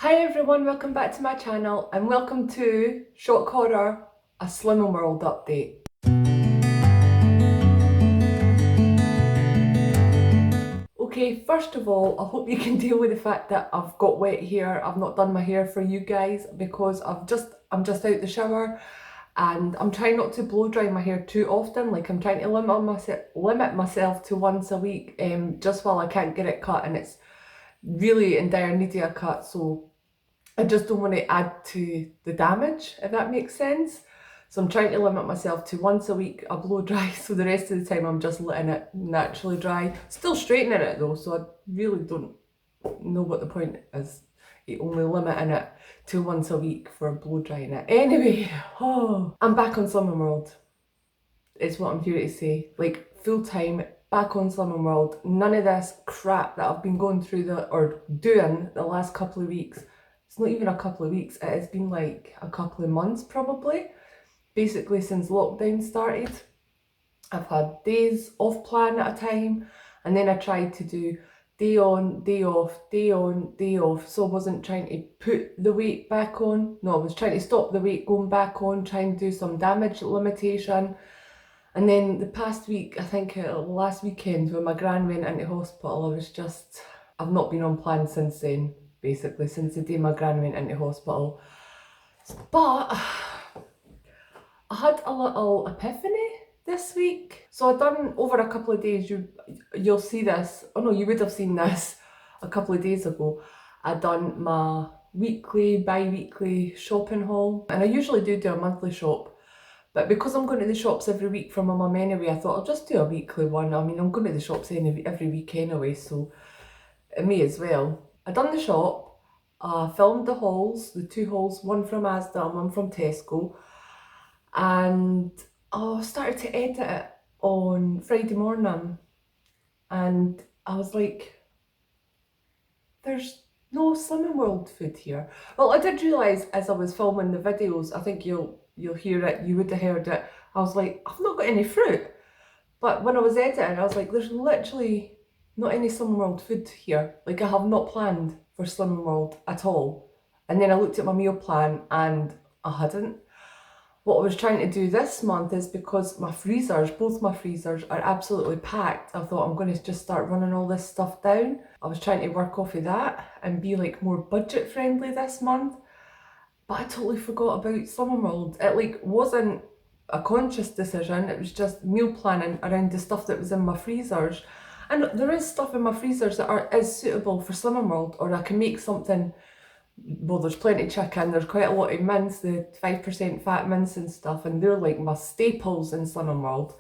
Hi everyone, welcome back to my channel and welcome to Shock Horror, a Slimming World update. Okay, first of all, I hope you can deal with the fact that I've got wet hair. I've not done my hair for you guys because I'm just out the shower and I'm trying not to blow dry my hair too often. Like I'm trying to limit myself to once a week just while I can't get it cut, and it's really in dire need of a cut, so I just don't want to add to the damage, if that makes sense. So I'm trying to limit myself to once a week I blow dry, so the rest of the time I'm just letting it naturally dry. Still straightening it though, so I really don't know what the point is. Only limiting it to once a week for blow drying it. Anyway, I'm back on Slimming World. Is what I'm here to say. Like full time, back on Slimming World. None of this crap that I've been going through doing the last couple of weeks. It's not even a couple of weeks, it has been like a couple of months probably. Basically since lockdown started. I've had days off plan at a time, and then I tried to do day on, day off, day on, day off. So I wasn't trying to put the weight back on. No, I was trying to stop the weight going back on, trying to do some damage limitation. And then the past week, I think last weekend when my gran went into hospital, I've not been on plan since then, basically, since the day my gran went into hospital. But I had a little epiphany this week. So I've done over a couple of days, you'll see this, oh no, you would have seen this a couple of days ago. I'd done my weekly, bi-weekly shopping haul, and I usually do a monthly shop. But because I'm going to the shops every week for my mum anyway, I thought I'll just do a weekly one. I mean, I'm going to the shops every week anyway, so it may as well. I done the shop, I filmed the hauls, the two hauls, one from Asda and one from Tesco, and I started to edit it on Friday morning, and I was like, there's no Slimming World food here. Well, I did realise as I was filming the videos, I think you'll hear it, you would have heard it, I was like, I've not got any fruit. But when I was editing, I was like, there's literally not any Slimming World food here. Like, I have not planned for Slimming World at all. And then I looked at my meal plan and I hadn't. What I was trying to do this month is, because my freezers, both my freezers are absolutely packed, I thought I'm going to just start running all this stuff down. I was trying to work off of that and be like more budget friendly this month. But I totally forgot about Slimming World. It like wasn't a conscious decision, it was just meal planning around the stuff that was in my freezers. And there is stuff in my freezers that is suitable for Slimming World, or I can make something. Well, there's plenty of chicken, there's quite a lot of mince, the 5% fat mince and stuff, and they're like my staples in Slimming World.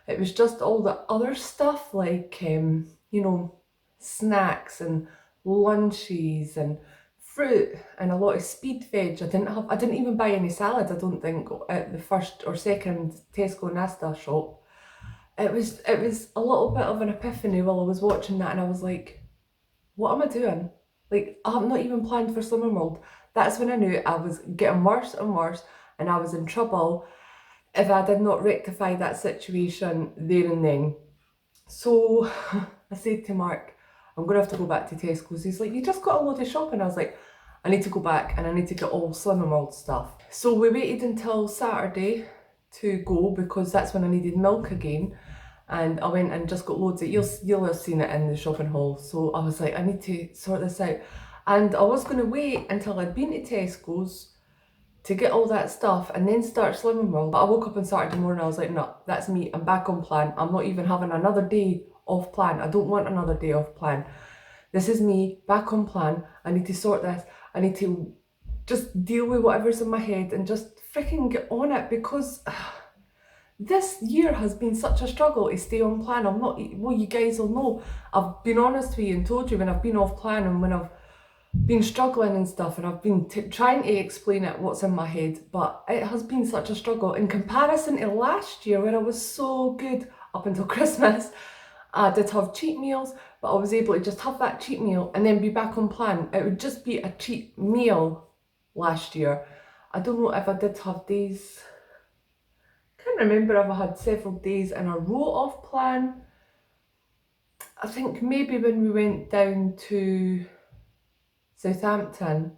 It was just all the other stuff like, you know, snacks and lunches and fruit and a lot of speed veg. I didn't even buy any salad, I don't think, at the first or second Tesco and Asda shop. It was a little bit of an epiphany while I was watching that, and I was like, what am I doing? Like, I'm not even planned for Slimming World. That's when I knew I was getting worse and worse, and I was in trouble if I did not rectify that situation there and then. So I said to Mark, I'm going to have to go back to Tesco's. He's like, you just got a load of shopping. I was like, I need to go back and I need to get all Slimming World stuff. So we waited until Saturday to go because that's when I needed milk again. And I went and just got loads of, you'll have seen it in the shopping haul. So I was like, I need to sort this out. And I was going to wait until I'd been to Tesco's to get all that stuff and then start Slimming World. But I woke up on Saturday morning, I was like, no, that's me, I'm back on plan. I'm not even having another day off plan. I don't want another day off plan. This is me, back on plan. I need to sort this. I need to just deal with whatever's in my head and just freaking get on it, because this year has been such a struggle to stay on plan. I'm not, well, you guys will know, I've been honest with you and told you when I've been off plan and when I've been struggling and stuff, and I've been trying to explain it, what's in my head, but it has been such a struggle in comparison to last year where I was so good up until Christmas. I did have cheat meals, but I was able to just have that cheat meal and then be back on plan. It would just be a cheat meal last year. I don't know if I did have days, can't remember if I had several days in a row off plan. I think maybe when we went down to Southampton,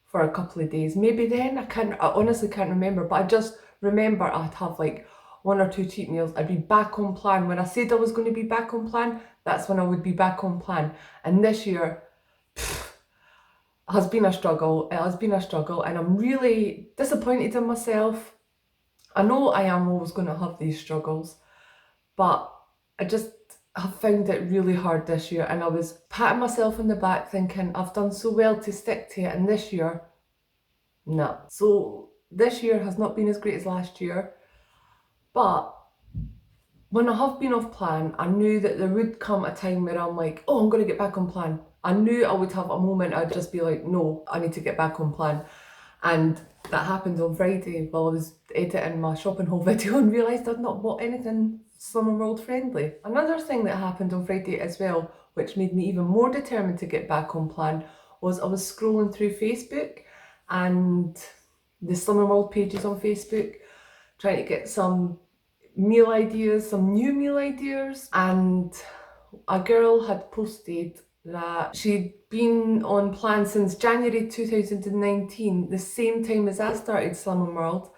for a couple of days. Maybe then, I honestly can't remember, but I just remember I'd have like 1 or 2 cheat meals. I'd be back on plan. When I said I was going to be back on plan, that's when I would be back on plan. And this year has been a struggle. It has been a struggle, and I'm really disappointed in myself. I know I am always going to have these struggles, but I just have found it really hard this year, and I was patting myself on the back thinking I've done so well to stick to it, and this year, nah. So this year has not been as great as last year, but when I have been off plan, I knew that there would come a time where I'm like, oh, I'm going to get back on plan. I knew I would have a moment I'd just be like, no, I need to get back on plan. And that happened on Friday while I was editing my shopping haul video and realised I'd not bought anything Slimming World friendly. Another thing that happened on Friday as well, which made me even more determined to get back on plan, was I was scrolling through Facebook and the Slimming World pages on Facebook, trying to get some meal ideas, some new meal ideas, and a girl had posted that she'd been on plan since January 2019, the same time as I started Slimming World,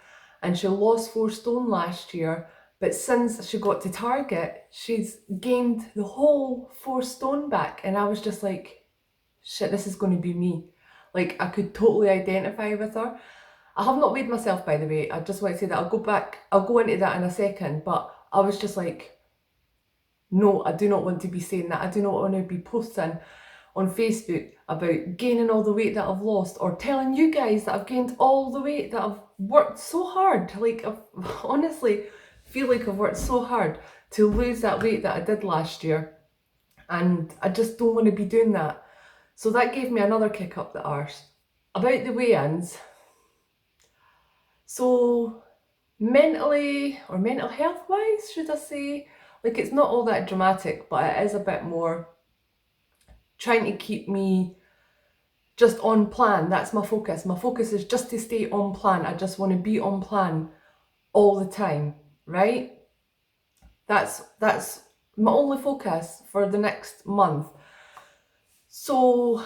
and she lost 4 stone last year, but since she got to Target, she's gained the whole 4 stone back, and I was just like, shit, this is going to be me. Like, I could totally identify with her. I have not weighed myself, by the way. I just want to say that I'll go into that in a second, but I was just like, no, I do not want to be saying that. I do not want to be posting on Facebook about gaining all the weight that I've lost, or telling you guys that I've gained all the weight that I've worked so hard. Like, I honestly feel like I've worked so hard to lose that weight that I did last year, and I just don't want to be doing that. So that gave me another kick up the arse. About the weigh-ins, so mentally, or mental health wise, should I say, like, it's not all that dramatic, but it is a bit more trying to keep me just on plan. That's my focus. My focus is just to stay on plan. I just want to be on plan all the time, right? That's my only focus for the next month. So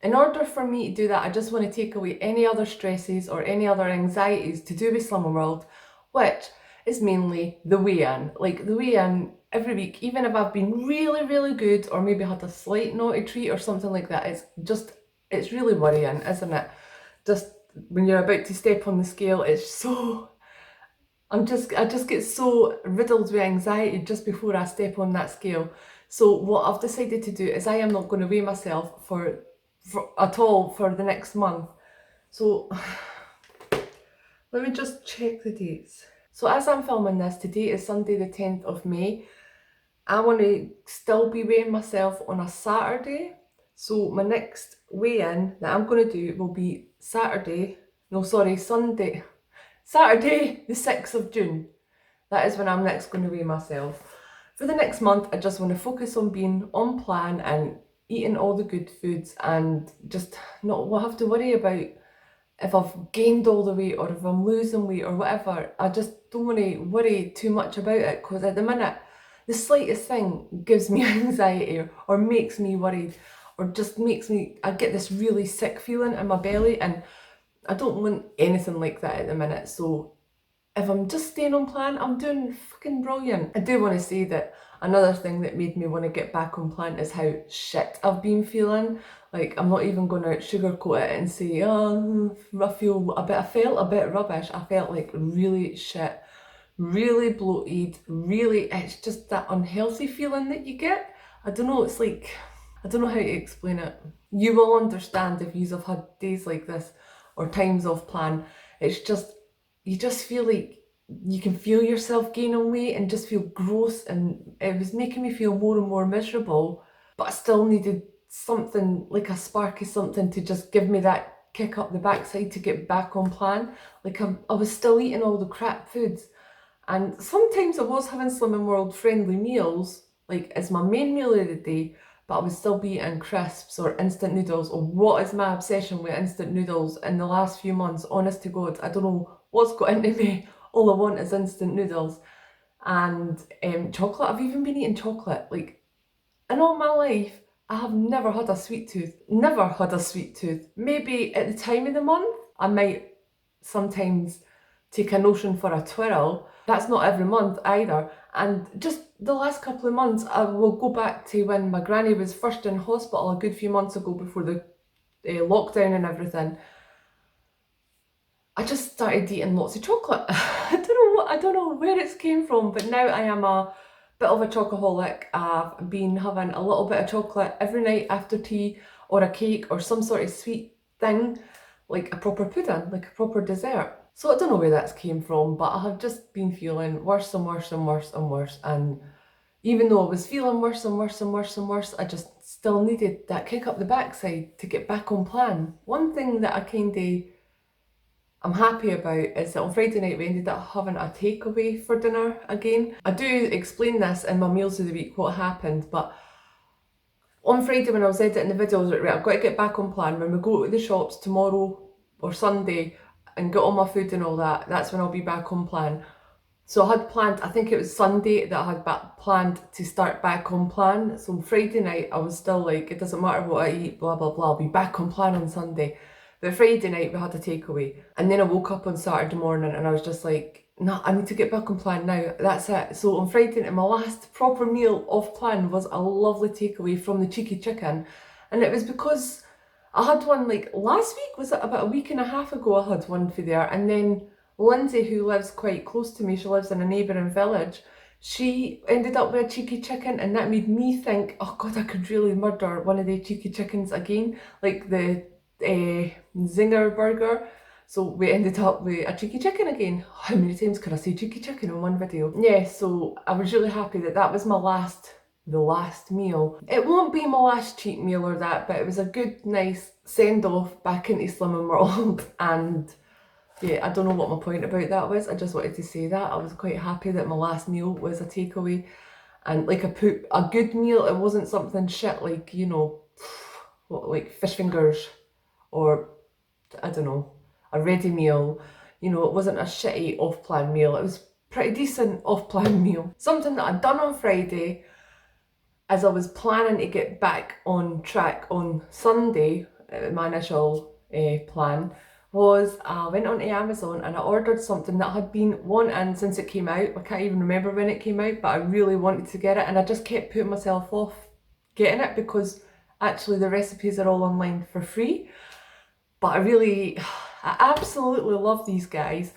in order for me to do that, I just want to take away any other stresses or any other anxieties to do with Slimming World, which is mainly the weigh-in. Like, the weigh-in every week, even if I've been really, really good, or maybe had a slight naughty treat or something like that, it's really worrying, isn't it? Just when you're about to step on the scale, it's so... I just get so riddled with anxiety just before I step on that scale. So what I've decided to do is I am not going to weigh myself at all for the next month. So let me just check the dates. So as I'm filming this, today is Sunday the 10th of May. I want to still be weighing myself on a Saturday. So my next weigh-in that I'm going to do will be Sunday, Saturday the 6th of June. That is when I'm next going to weigh myself. For the next month, I just want to focus on being on plan and eating all the good foods, and just not have to worry about if I've gained all the weight or if I'm losing weight or whatever. I just don't want to worry too much about it, because at the minute, the slightest thing gives me anxiety or makes me worried, or just I get this really sick feeling in my belly, and I don't want anything like that at the minute. So if I'm just staying on plan, I'm doing fucking brilliant. I do want to say that another thing that made me want to get back on plan is how shit I've been feeling. Like, I'm not even going to sugarcoat it and say, oh, I felt a bit rubbish. I felt like really shit, really bloated, it's just that unhealthy feeling that you get. I don't know, it's like, I don't know how to explain it. You will understand if you have had days like this or times off plan. It's just, you just feel like you can feel yourself gaining weight and just feel gross, and it was making me feel more and more miserable, but I still needed something, like a spark of something, to just give me that kick up the backside to get back on plan. Like, I was still eating all the crap foods, and sometimes I was having Slimming World friendly meals, like as my main meal of the day, but I would still be eating crisps or instant noodles. Or what is my obsession with instant noodles in the last few months? Honest to God, I don't know what's got into me. All I want is instant noodles. And chocolate. I've even been eating chocolate. Like, in all my life, I have never had a sweet tooth. Never had a sweet tooth. Maybe at the time of the month, I might sometimes take a notion for a twirl. That's not every month either. And just the last couple of months, I will go back to when my granny was first in hospital a good few months ago before the lockdown and everything. I just started eating lots of chocolate. I don't know where it's came from, but now I am a bit of a chocoholic. I've been having a little bit of chocolate every night after tea, or a cake, or some sort of sweet thing, like a proper pudding, like a proper dessert. So I don't know where that's came from, but I have just been feeling worse and worse and worse and worse. And even though I was feeling worse and worse and worse and worse, I just still needed that kick up the backside to get back on plan. One thing that I'm happy about is that on Friday night we ended up having a takeaway for dinner again. I do explain this in my meals of the week what happened, but on Friday when I was editing the video, I was like, right, I've got to get back on plan. When we go to the shops tomorrow or Sunday and get all my food and all that, that's when I'll be back on plan. So I had planned, I think it was Sunday that I had planned to start back on plan. So on Friday night I was still like, it doesn't matter what I eat, blah, blah, blah, I'll be back on plan on Sunday. But Friday night we had a takeaway, and then I woke up on Saturday morning and I was just like, no, I need to get back on plan now, that's it. So on Friday night, my last proper meal off plan was a lovely takeaway from the Cheeky Chicken. And it was because I had one like last week, was it about a week and a half ago I had one for there. And then Lindsay, who lives quite close to me, she lives in a neighbouring village, she ended up with a Cheeky Chicken, and that made me think, oh God, I could really murder one of the Cheeky Chickens again, like the Zinger burger. So we ended up with a Cheeky Chicken again. How many times could I say Cheeky Chicken in one video? Yeah, so I was really happy that that was the last meal. It won't be my last cheat meal or that, but it was a good, nice send off back into Slimming World. And yeah, I don't know what my point about that was. I just wanted to say that. I was quite happy that my last meal was a takeaway. And like a good meal, it wasn't something shit like, you know, what, like fish fingers, or I don't know, a ready meal. You know, it wasn't a shitty off-plan meal. It was pretty decent off-plan meal. Something that I'd done on Friday, as I was planning to get back on track on Sunday, my initial plan, was I went onto Amazon and I ordered something that I had been wanting since it came out. I can't even remember when it came out, but I really wanted to get it, and I just kept putting myself off getting it because actually the recipes are all online for free. But I absolutely love these guys.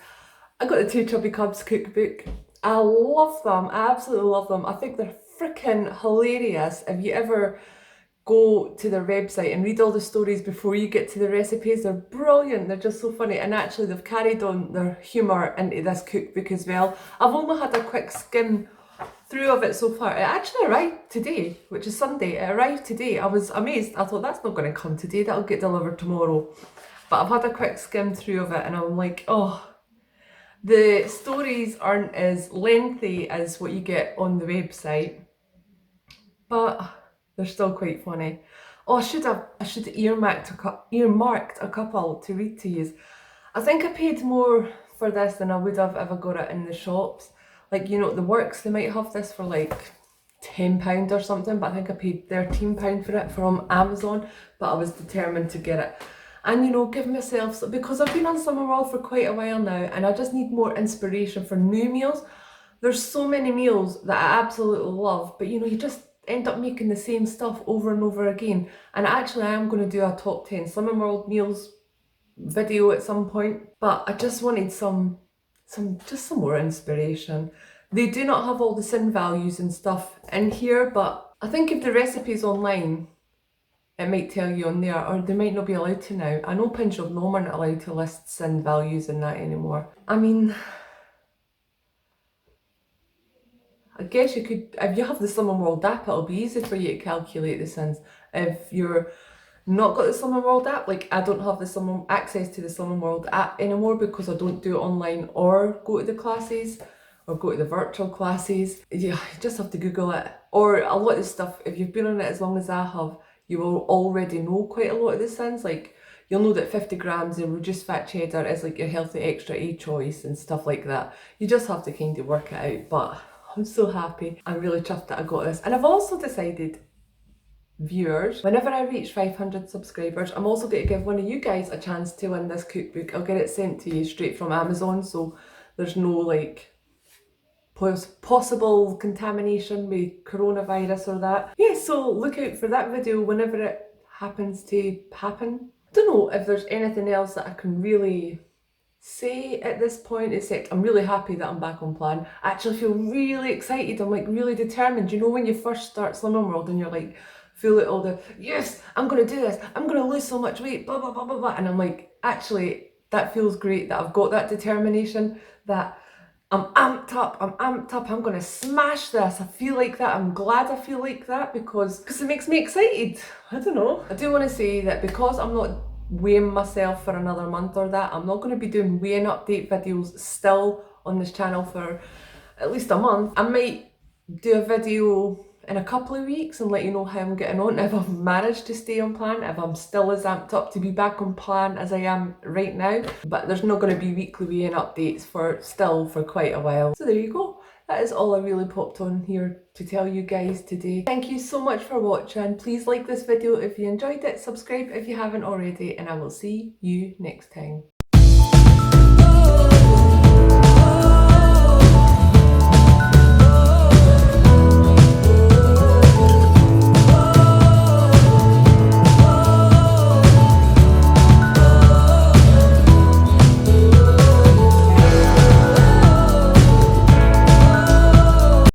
I got the Two Chubby Cubs cookbook. I love them, I absolutely love them. I think they're freaking hilarious. If you ever go to their website and read all the stories before you get to the recipes, they're brilliant, they're just so funny. And actually they've carried on their humour into this cookbook as well. I've only had a quick skim through of it so far. It actually arrived today, which is Sunday. It arrived today. I was amazed. I thought that's not going to come today, that'll get delivered tomorrow. But I've had a quick skim through of it and I'm like, oh, the stories aren't as lengthy as what you get on the website, but they're still quite funny. Oh, I should have earmarked a couple to read to you. I think I paid more for this than I would have if I got it in the shops. Like, you know, the Works, they might have this for like £10 or something, but I think I paid £13 for it from Amazon, but I was determined to get it. And, you know, give myself, because I've been on Slimming World for quite a while now and I just need more inspiration for new meals. There's so many meals that I absolutely love, but you know, you just end up making the same stuff over and over again. And actually I am going to do a top 10 Slimming World meals video at some point, but I just wanted some more inspiration. They do not have all the sin values and stuff in here, but I think if the recipe's online, it might tell you on there, or they might not be allowed to now. I know Pinch of Gnome aren't allowed to list sin values and that anymore. I mean, I guess you could, if you have the Slimming World app, it'll be easy for you to calculate the sins. If you're not got the Slimming World app, like I don't have access to the Slimming World app anymore because I don't do it online or go to the classes or go to the virtual classes. Yeah, you just have to Google it. Or a lot of stuff, if you've been on it as long as I have, you will already know quite a lot of the sins. Like, you'll know that 50 grams of reduced fat cheddar is like your healthy extra A choice and stuff like that. You just have to kind of work it out, but I'm so happy. I'm really chuffed that I got this. And I've also decided viewers. Whenever I reach 500 subscribers, I'm also going to give one of you guys a chance to win this cookbook. I'll get it sent to you straight from Amazon, so there's no like possible contamination with coronavirus or that. Yeah, so look out for that video whenever it happens to happen. I don't know if there's anything else that I can really say at this point, except I'm really happy that I'm back on plan. I actually feel really excited. I'm like really determined. You know when you first start Slimming World and you're like feel it all the, yes, I'm gonna do this, I'm gonna lose so much weight, blah blah blah blah blah, and I'm like, actually that feels great that I've got that determination, that I'm amped up, I'm gonna smash this. I feel like that. I'm glad I feel like that because it makes me excited. I don't know. I do want to say that because I'm not weighing myself for another month or that, I'm not going to be doing weighing update videos still on this channel for at least a month. I might do a video in a couple of weeks and let you know how I'm getting on, if I've managed to stay on plan, if I'm still as amped up to be back on plan as I am right now. But there's not going to be weekly weighing updates for quite a while. So there you go. That is all I really popped on here to tell you guys today. Thank you so much for watching. Please like this video if you enjoyed it, subscribe if you haven't already, and I will see you next time.